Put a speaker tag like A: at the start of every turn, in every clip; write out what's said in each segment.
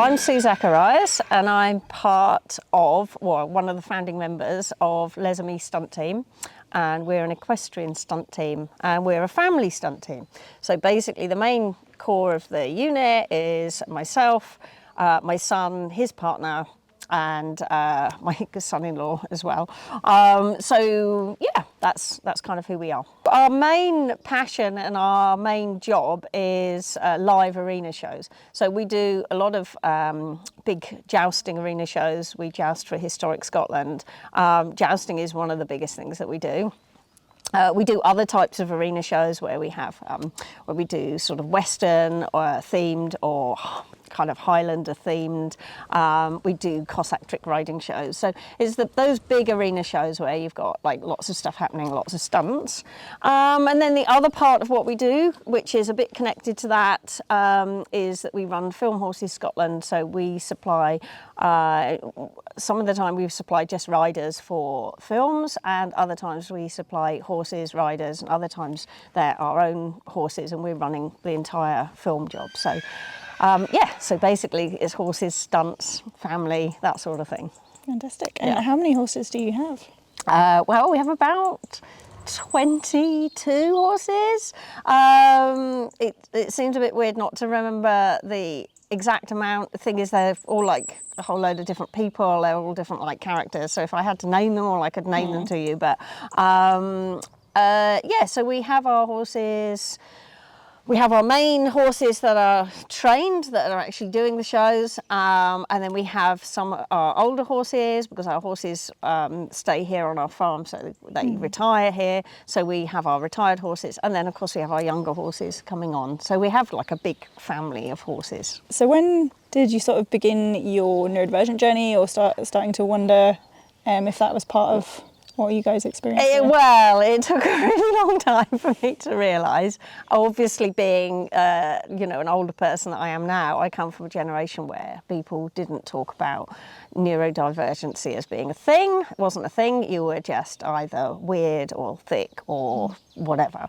A: I'm Sue Zacharias, and I'm part of, well, one of the founding members of Les Amis Stunt Team. And we're an equestrian stunt team, and we're a family stunt team. So basically the main core of the unit is myself, my son, his partner, and my son-in-law as well. So yeah, that's kind of who we are. Our main passion and our main job is live arena shows. So we do a lot of big jousting arena shows. We joust for Historic Scotland. Jousting is one of the biggest things that we do. We do other types of arena shows where we have where we do sort of Western or themed or kind of Highlander themed. We do Cossack trick riding shows. So it's those big arena shows where you've got like lots of stuff happening, lots of stunts. And then the other part of what we do, which is a bit connected to that, is that we run Film Horses Scotland. So we supply, some of the time we supply just riders for films, and other times we supply horses, riders, and other times they're our own horses and we're running the entire film job. So yeah, so basically it's horses, stunts, family, that sort of thing.
B: Fantastic. And how many horses do you have?
A: Well, we have about 22 horses. It seems a bit weird not to remember the exact amount. The thing is, they're all like a whole load of different people. They're all different like characters. So if I had to name them all, I could name them to you. But yeah, so we have our horses. We have our main horses that are trained, that are actually doing the shows, and then we have some of our older horses, because our horses stay here on our farm, so they retire here. So we have our retired horses, and then of course we have our younger horses coming on. So we have like a big family of horses.
B: So when did you sort of begin your neurodivergent journey, or starting to wonder if that was part of what you guys experienced?
A: Well, it took a really long time for me to realise. Obviously, being you know, an older person that I am now, I come from a generation where people didn't talk about neurodivergency as being a thing. It wasn't a thing. You were just either weird or thick or whatever.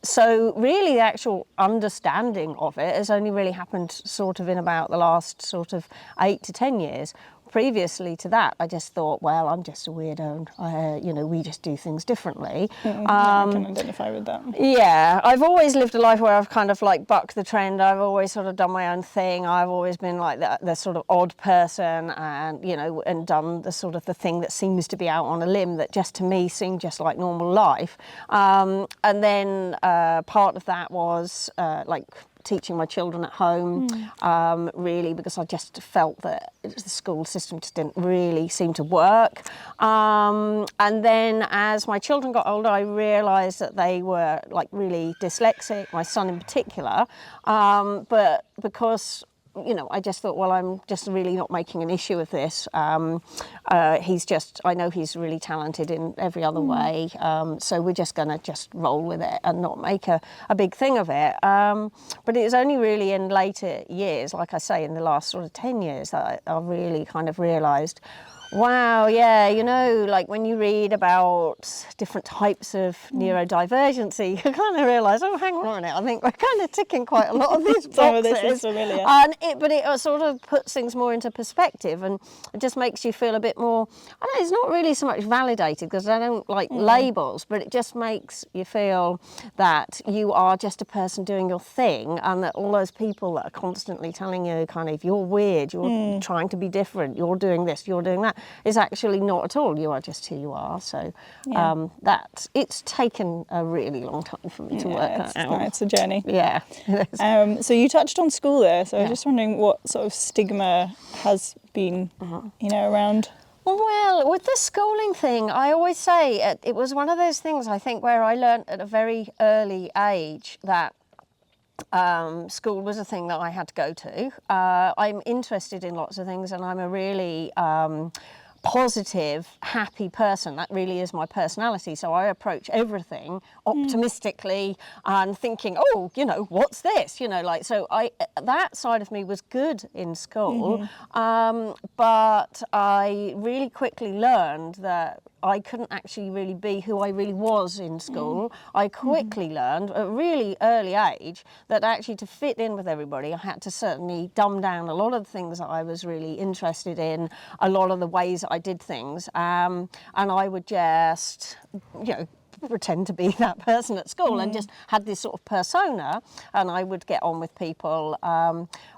A: So really the actual understanding of it has only really happened sort of in about the last sort of 8 to 10 years. Previously to that, I just thought, well, I'm just a weirdo, and you know, we just do things differently.
B: I can identify with that.
A: Yeah, I've always lived a life where I've kind of like bucked the trend. I've always sort of done my own thing. I've always been like the sort of odd person, and you know, and done the sort of the thing that seems to be out on a limb that just to me seemed just like normal life. And then part of that was like teaching my children at home, really, because I just felt that the school system just didn't really seem to work. And then as my children got older, I realised that they were like really dyslexic, my son in particular, but because you know, I just thought, well, I'm just really not making an issue of this. He's just, I know he's really talented in every other way, so we're just going to just roll with it and not make a big thing of it. But it was only really in later years, like I say, in the last sort of 10 years, that I really kind of realised, wow, yeah, you know, like when you read about different types of neurodivergency, you kind of realise, oh, hang on a minute, I think we're kind of ticking quite a lot of these boxes.
B: Some of this is familiar.
A: But it sort of puts things more into perspective, and it just makes you feel a bit more, I don't know, it's not really so much validated, because I don't like labels, but it just makes you feel that you are just a person doing your thing, and that all those people that are constantly telling you kind of, you're weird, you're trying to be different, you're doing this, you're doing that, is actually not at all. You are just who you are. So that it's taken a really long time for me to work that out.
B: It's a journey.
A: Yeah.
B: So you touched on school there. So I was just wondering what sort of stigma has been, you know, around.
A: Well, with the schooling thing, I always say it was one of those things, I think, where I learnt at a very early age that school was a thing that I had to go to. I'm interested in lots of things, and I'm a really positive, happy person. That really is my personality. So I approach everything optimistically and thinking, oh, you know, what's this? You know, like, so that side of me was good in school. But I really quickly learned that I couldn't actually really be who I really was in school. I quickly learned at a really early age that actually to fit in with everybody, I had to certainly dumb down a lot of the things that I was really interested in, a lot of the ways that I did things, and I would just, pretend to be that person at school and just had this sort of persona, and I would get on with people,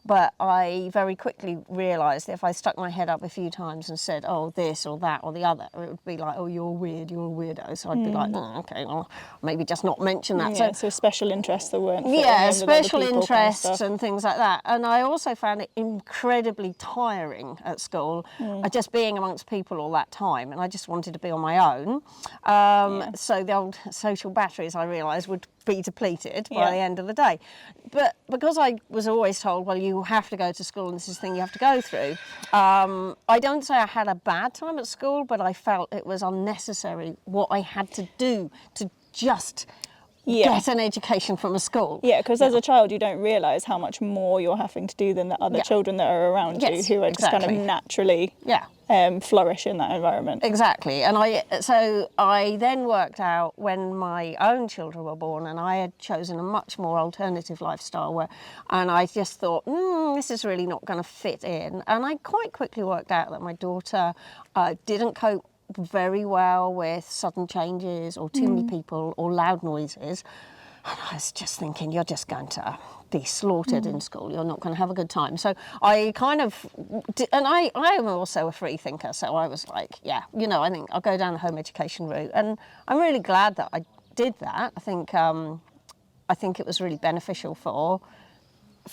A: but I very quickly realised that if I stuck my head up a few times and said, oh, this or that or the other, it would be like, oh, you're weird, you're a weirdo. So I'd be like, okay, well, maybe just not mention that.
B: Yeah, so special interests that weren't fitting in with
A: special
B: other people
A: interests
B: kind of stuff.
A: and things like that. And I also found it incredibly tiring at school, just being amongst people all that time, and I just wanted to be on my own. So the old social batteries, I realised, would be depleted by the end of the day. But because I was always told, well, you have to go to school and this is the thing you have to go through, I don't say I had a bad time at school, but I felt it was unnecessary what I had to do to just get an education from a school.
B: Yeah, because as a child you don't realise how much more you're having to do than the other children that are around you who are just kind of naturally flourish in that environment.
A: Exactly. And I then worked out when my own children were born, and I had chosen a much more alternative lifestyle and I just thought, this is really not going to fit in. And I quite quickly worked out that my daughter didn't cope very well with sudden changes or too many people or loud noises. And I was just thinking, you're just going to be slaughtered in school. You're not going to have a good time. So I kind of, and I am also a free thinker. So I was like, I think I'll go down the home education route. And I'm really glad that I did that. I think it was really beneficial for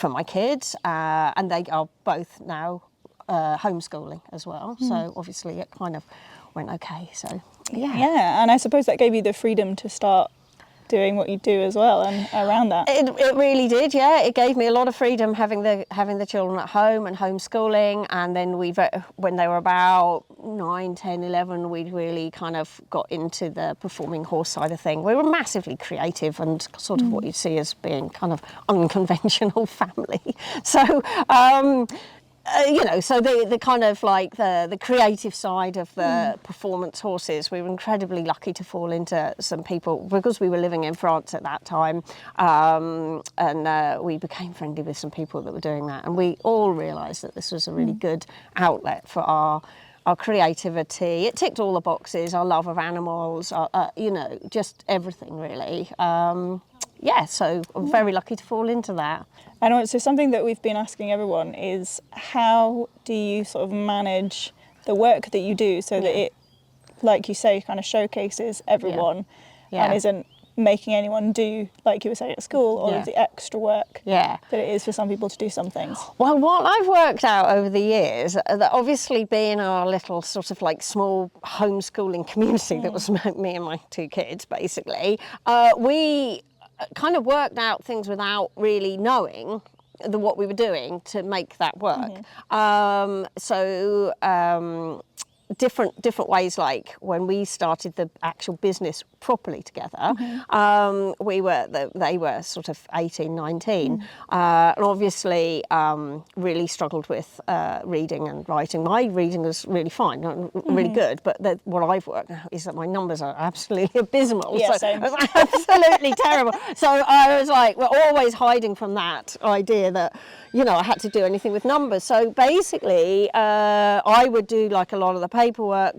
A: my kids, and they are both now homeschooling as well. So obviously it kind of went okay. So
B: yeah, and I suppose that gave you the freedom to start doing what you do as well, and around that.
A: It really did, yeah. It gave me a lot of freedom having the children at home and homeschooling, and then when they were about 9, 10, 11, we really kind of got into the performing horse side of thing. We were massively creative and sort of what you'd see as being kind of unconventional family. So so the kind of like the creative side of the performance horses, we were incredibly lucky to fall into some people, because we were living in France at that time, and we became friendly with some people that were doing that, and we all realised that this was a really good outlet for our creativity. It ticked all the boxes, our love of animals, just everything really. So I'm very lucky to fall into that.
B: And so something that we've been asking everyone is, how do you sort of manage the work that you do so that it, like you say, kind of showcases everyone and isn't making anyone do, like you were saying at school, all of the extra work that it is for some people to do some things?
A: Well, what I've worked out over the years, that obviously being our little sort of like small homeschooling community that was me and my 2 kids basically, we kind of worked out things without really knowing what we were doing to make that work. Different ways, like when we started the actual business properly together, they were sort of 18, 19, and obviously really struggled with reading and writing. My reading was really fine, really good, but what I've worked out is that my numbers are absolutely abysmal.
B: Yeah,
A: so
B: same.
A: it was absolutely terrible. So I was like, we're always hiding from that idea that, I had to do anything with numbers. So basically, I would do like a lot of the paperwork.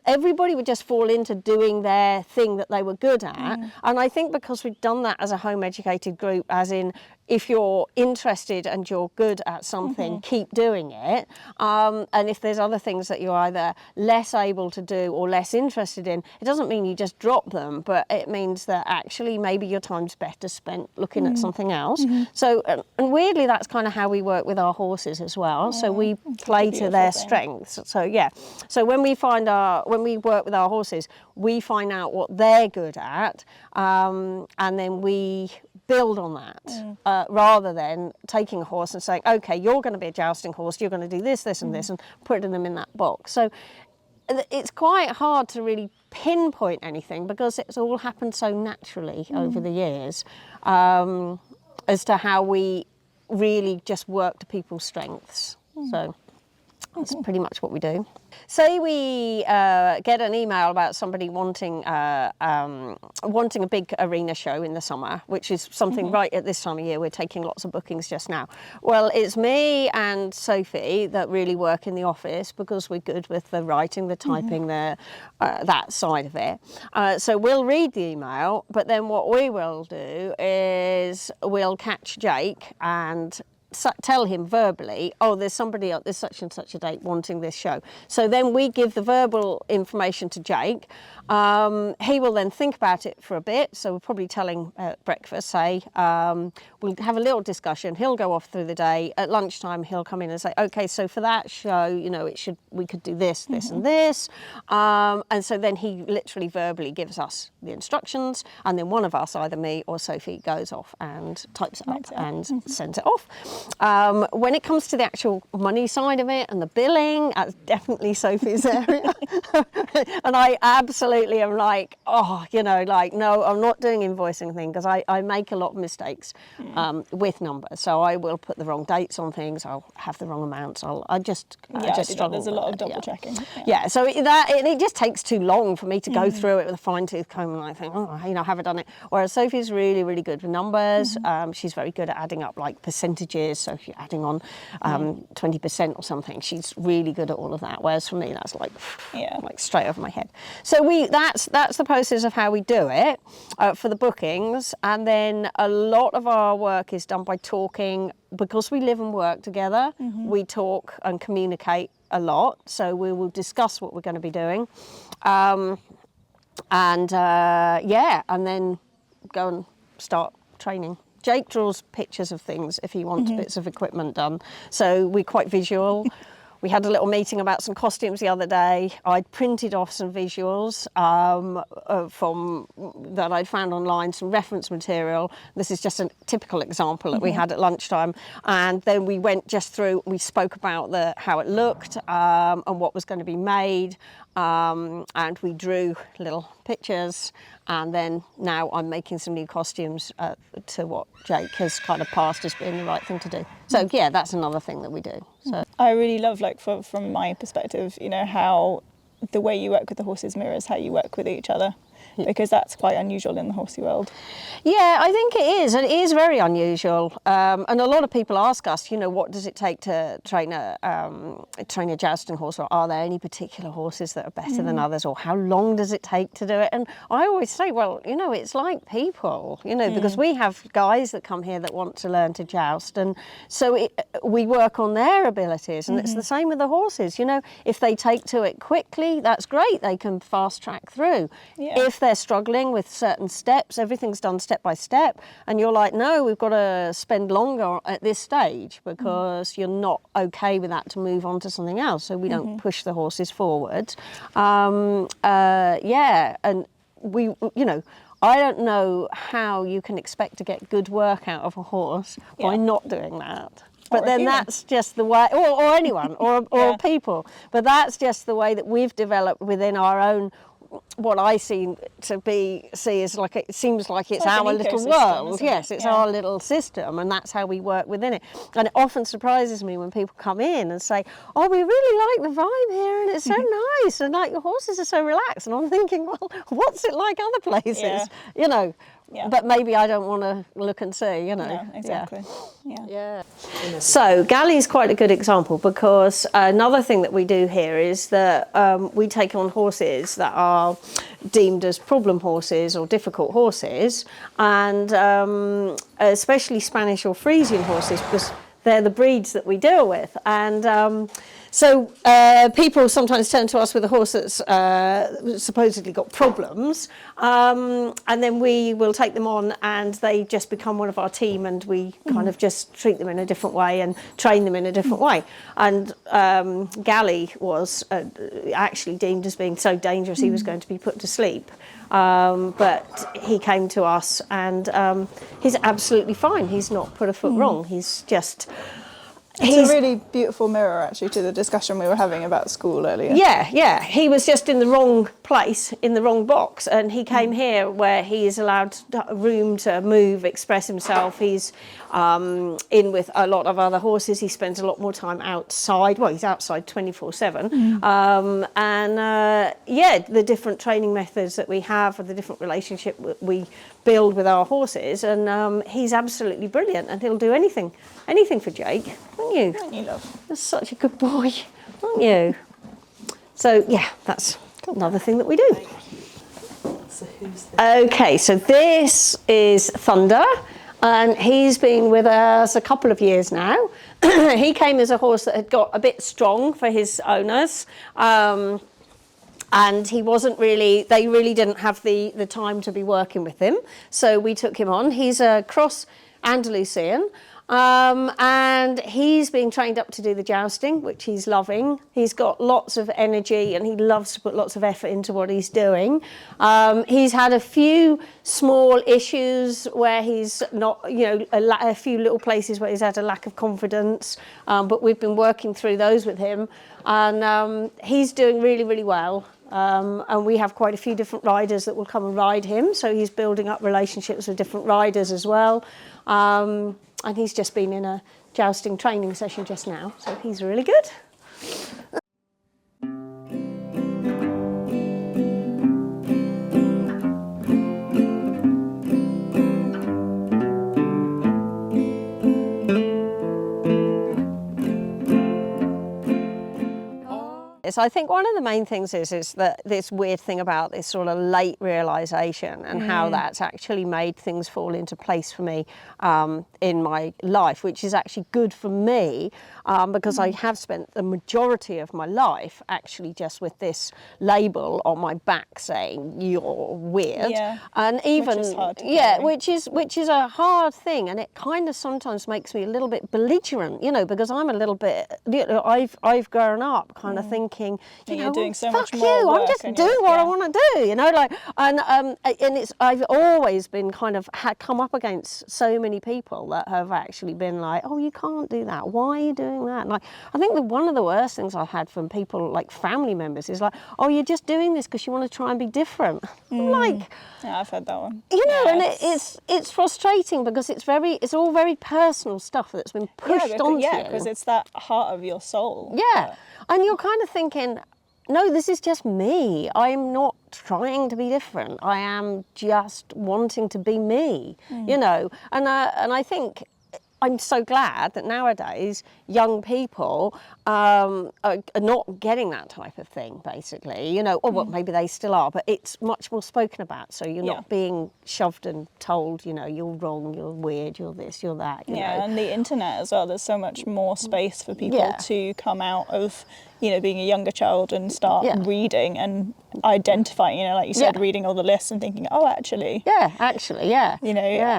A: Everybody would just fall into doing their thing that they were good at. And I think because we'd done that as a home educated group, as in, if you're interested and you're good at something, keep doing it. And if there's other things that you're either less able to do or less interested in, it doesn't mean you just drop them, but it means that actually maybe your time's better spent looking at something else. So, and weirdly, that's kind of how we work with our horses as well. So we play to their strengths. So so when we work with our horses, we find out what they're good at, and then we build on that, rather than taking a horse and saying, okay, you're going to be a jousting horse, you're going to do this, this and this, and putting them in that box. So it's quite hard to really pinpoint anything, because it's all happened so naturally over the years, as to how we really just work to people's strengths. So That's pretty much what we do. Say we get an email about somebody wanting wanting a big arena show in the summer, which is something right at this time of year. We're taking lots of bookings just now. Well, it's me and Sophie that really work in the office because we're good with the writing, the typing, that side of it. So we'll read the email, but then what we will do is we'll catch Jake and tell him verbally, oh, there's somebody at this such and such a date wanting this show. So then we give the verbal information to Jake. He will then think about it for a bit. So we're probably telling at breakfast, say, we'll have a little discussion. He'll go off through the day. At lunchtime, he'll come in and say, okay, so for that show, you know, we could do this, this and this. And so then he literally verbally gives us the instructions. And then one of us, either me or Sophie, goes off and types it up and sends it off. When it comes to the actual money side of it and the billing, that's definitely Sophie's area. And I absolutely am like, oh, you know, like, no, I'm not doing invoicing thing because I make a lot of mistakes with numbers. So I will put the wrong dates on things. I'll have the wrong amounts. I just struggle.
B: There's a lot of double checking.
A: Yeah, so it just takes too long for me to go through it with a fine tooth comb, and I think, oh, you know, have I done it? Whereas Sophie's really, really good with numbers. She's very good at adding up like percentages. So if you're adding on 20% or something, she's really good at all of that. Whereas for me, that's like straight over my head. So that's the process of how we do it for the bookings. And then a lot of our work is done by talking. Because we live and work together, we talk and communicate a lot. So we will discuss what we're going to be doing. And then go and start training. Jake draws pictures of things if he wants bits of equipment done. So we're quite visual. We had a little meeting about some costumes the other day. I'd printed off some visuals from that I'd found online, some reference material. This is just a typical example that we had at lunchtime. And then we went just through, we spoke about how it looked and what was going to be made. And we drew little pictures. And then now I'm making some new costumes to what Jake has kind of passed as being the right thing to do. So yeah, that's another thing that we do. So
B: I really love, like, from my perspective, you know, how the way you work with the horses mirrors how you work with each other. Because that's quite unusual in the horsey world.
A: Yeah, I think it is. It is very unusual. And a lot of people ask us, you know, what does it take to train a jousting horse? Or are there any particular horses that are better than others? Or how long does it take to do it? And I always say, well, you know, it's like people, you know, because we have guys that come here that want to learn to joust. And so we work on their abilities. And it's the same with the horses. You know, if they take to it quickly, that's great. They can fast track through.
B: Yeah.
A: If they're struggling with certain steps, everything's done step by step, and you're like, no, we've got to spend longer at this stage because you're not okay with that to move on to something else, so we don't push the horses forward. And we, you know, I don't know how you can expect to get good work out of a horse by not doing that. But then that's just the way, or anyone, or people, but that's just the way that we've developed within our own, what I see is like, it seems like it's our little world. Yes, it's our little system, and that's how we work within it. And it often surprises me when people come in and say, oh, we really like the vibe here and it's so nice, and like your horses are so relaxed. And I'm thinking, well, what's it like other places?
B: Yeah.
A: You know, but maybe I don't want to look and see, you know.
B: No, exactly. Yeah.
A: So Galley's quite a good example, because another thing that we do here is that we take on horses that are deemed as problem horses or difficult horses, and especially Spanish or Frisian horses, because they're the breeds that we deal with. And so people sometimes turn to us with a horse that's supposedly got problems, and then we will take them on and they just become one of our team, and we kind of just treat them in a different way and train them in a different way. And Galley was actually deemed as being so dangerous he was going to be put to sleep. But he came to us and he's absolutely fine. He's not put a foot wrong. He's just...
B: It's a really beautiful mirror, actually, to the discussion we were having about school earlier.
A: Yeah. He was just in the wrong place, in the wrong box, and he came here where he is allowed room to move, express himself. He's in with a lot of other horses. He spends a lot more time outside. Well, he's outside 24/7. The different training methods that we have, or the different relationship we build with our horses, and he's absolutely brilliant, and he'll do anything for Jake, won't you?
B: Aren't you, love?
A: You're such a good boy, aren't you? So yeah, that's another thing that we do.
C: So who's this?
A: Okay, so this is Thunder, and he's been with us a couple of years now. He came as a horse that had got a bit strong for his owners. And he wasn't really, they really didn't have the time to be working with him. So we took him on. He's a cross Andalusian. And he's being trained up to do the jousting, which he's loving. He's got lots of energy and he loves to put lots of effort into what he's doing. He's had a few small issues where he's not, a few little places where he's had a lack of confidence, but we've been working through those with him. And he's doing really, really well. And we have quite a few different riders that will come and ride him. So he's building up relationships with different riders as well. And he's just been in a jousting training session just now, so he's really good. So I think one of the main things is that this weird thing about this sort of late realisation and how that's actually made things fall into place for me in my life, which is actually good for me because I have spent the majority of my life actually just with this label on my back saying you're weird, and even
B: which is hard to carry.
A: which is a hard thing, and it kind of sometimes makes me a little bit belligerent, because I'm a little bit, I've grown up kind of thinking,
B: you're doing so
A: fuck
B: much more
A: you, I'm
B: work
A: just
B: and
A: doing what I
B: yeah.
A: want to do, and it's I've always been kind of come up against so many people that have actually been like, oh, you can't do that, why are you doing that? And I think that one of the worst things I've had from people like family members is like, oh, you're just doing this because you want to try and be different. I'm like,
B: yeah, I've heard that one.
A: And it's frustrating because it's all very personal stuff that's been pushed onto you.
B: Because it's that heart of your soul.
A: Yeah, and you're kind of thinking, no, this is just me. I'm not trying to be different. I am just wanting to be me, and I think I'm so glad that nowadays young people are not getting that type of thing, basically, or well, maybe they still are, but it's much more spoken about. So you're not being shoved and told, you're wrong, you're weird, you're this, you're that. You know.
B: And the internet as well, there's so much more space for people to come out of, being a younger child and start reading and identifying, like you said, reading all the lists and thinking, oh, actually.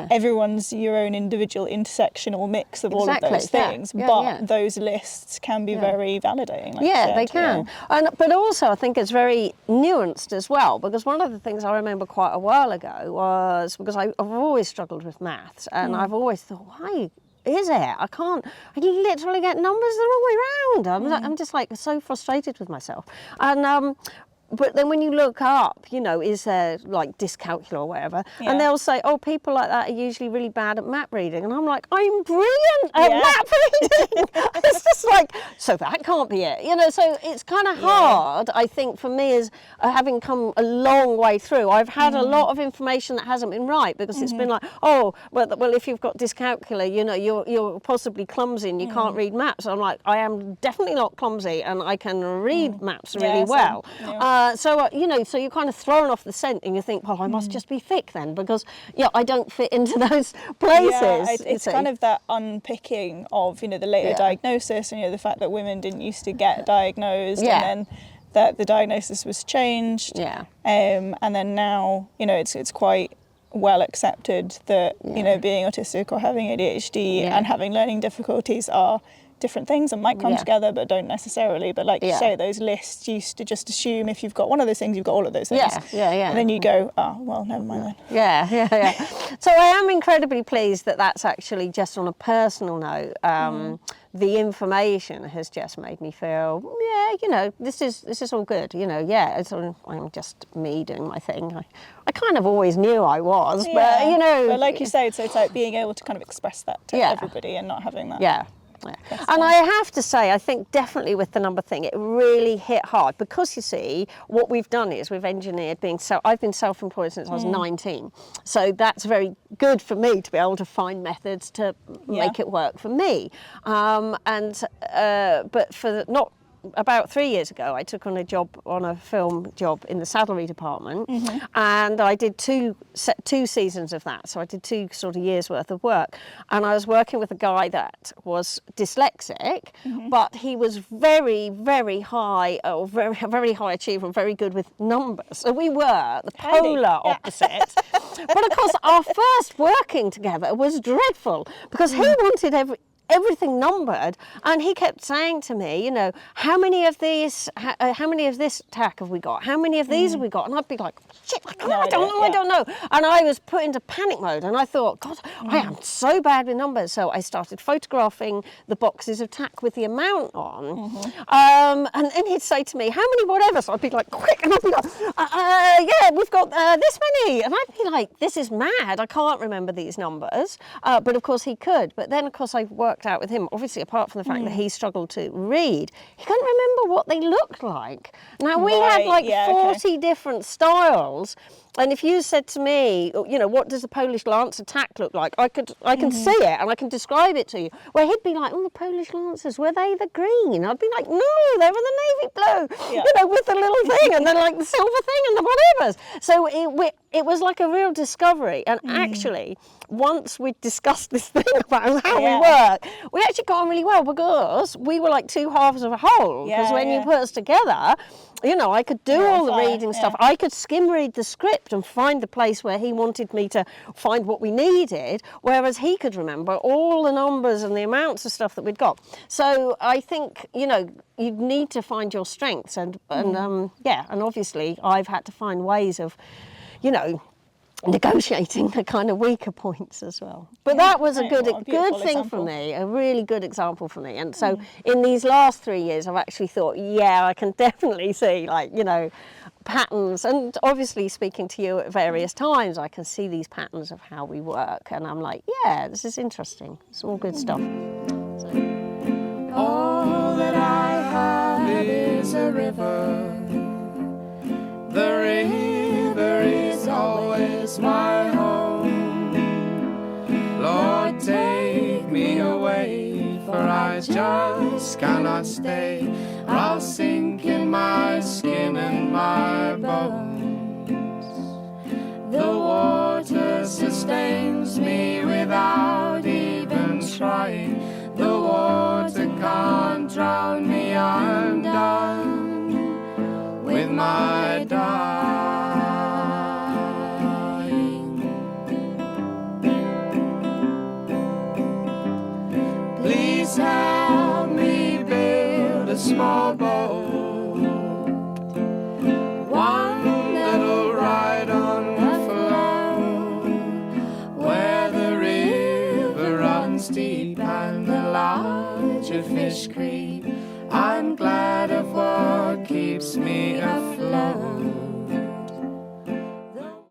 B: Everyone's your own individual intersectional mix of all of those things, but those lists can be very validating. Like you said,
A: they can. But also I think it's very nuanced as well, because one of the things I remember quite a while ago was, because I've always struggled with maths, and I've always thought, why is it? I literally get numbers the wrong way round. I'm just like so frustrated with myself. And but then when you look up, is there like dyscalculia or whatever, and they'll say, oh, people like that are usually really bad at map reading. And I'm like, I'm brilliant at map reading. It's just like, so that can't be it. So it's kind of hard, I think, for me as having come a long way through. I've had a lot of information that hasn't been right, because it's been like, oh, well, if you've got dyscalculia, you're possibly clumsy and you can't read maps. I'm like, I am definitely not clumsy, and I can read maps really well. So you're kind of thrown off the scent, and you think, well, I must just be thick then, because I don't fit into those places.
B: Yeah, it's kind of that unpicking of the later diagnosis, and the fact that women didn't used to get diagnosed, and then that the diagnosis was changed. And then now it's quite well accepted that being autistic or having ADHD and having learning difficulties are different things and might come together but don't necessarily. But like you say, those lists used to just assume if you've got one of those things, you've got all of those things. And then you go, oh, well, never mind then.
A: So I am incredibly pleased that that's actually just on a personal note, the information has just made me feel, yeah, you know, this is all good. You know, yeah, I'm just me doing my thing. I kind of always knew I was, but you know.
B: But like you say, it's like being able to kind of express that to everybody and not having that.
A: Yeah. And I have to say, I think definitely with the number thing, it really hit hard because you see, what we've done is we've engineered I've been self-employed since I was 19. So that's very good for me to be able to find methods to make it work for me. But not about 3 years ago, I took on a film job in the saddlery department, and I did two seasons of that. So I did 2 sort of years worth of work, and I was working with a guy that was dyslexic, but he was very, very high, very high achiever, and very good with numbers. So we were the polar opposite. But of course, our first working together was dreadful because he wanted everything numbered, and he kept saying to me, you know, how many of this tack have we got? How many of these have we got? And I'd be like, shit, I don't know. And I was put into panic mode, and I thought, God, I am so bad with numbers. So I started photographing the boxes of tack with the amount on, and then he'd say to me, how many whatever? So I'd be like, quick, and I'd be like, yeah, we've got this many. And I'd be like, this is mad. I can't remember these numbers. But of course he could. But then, of course, I worked out with him, obviously, apart from the fact that he struggled to read, he couldn't remember what they looked like. Now, we had like 40 different styles, and if you said to me, you know, what does the Polish Lancer tack look like, I can see it and I can describe it to you. Well, he'd be like, oh, the Polish Lancers, were they the green? I'd be like, no, they were the navy blue, you know, with the little thing, and then like the silver thing and the whatevers. So it was like a real discovery, and actually, once we discussed this thing about how we work, we actually got on really well because we were like 2 halves of a whole. Because when you put us together, you know, I could do all the reading stuff. I could skim read the script and find the place where he wanted me to find what we needed, whereas he could remember all the numbers and the amounts of stuff that we'd got. So I think, you know, you need to find your strengths, and obviously I've had to find ways of, you know, negotiating the kind of weaker points as well. But that was a good thing for me, a really good example for me. And so in these last 3 years, I've actually thought, yeah, I can definitely see, like, you know, patterns. And obviously speaking to you at various times, I can see these patterns of how we work. And I'm like, yeah, this is interesting. It's all good stuff. So.
D: All that I have is a river. The river is always my home. Lord, take me away, for I just cannot stay, or I'll sink in my skin and my bones. The water sustains me without even trying. The water can't drown me, I'm done with my dying. Please help me build a small boat, one that'll ride on the flow, where the river runs deep and the larger fish creep. I'm glad of what keeps me afloat.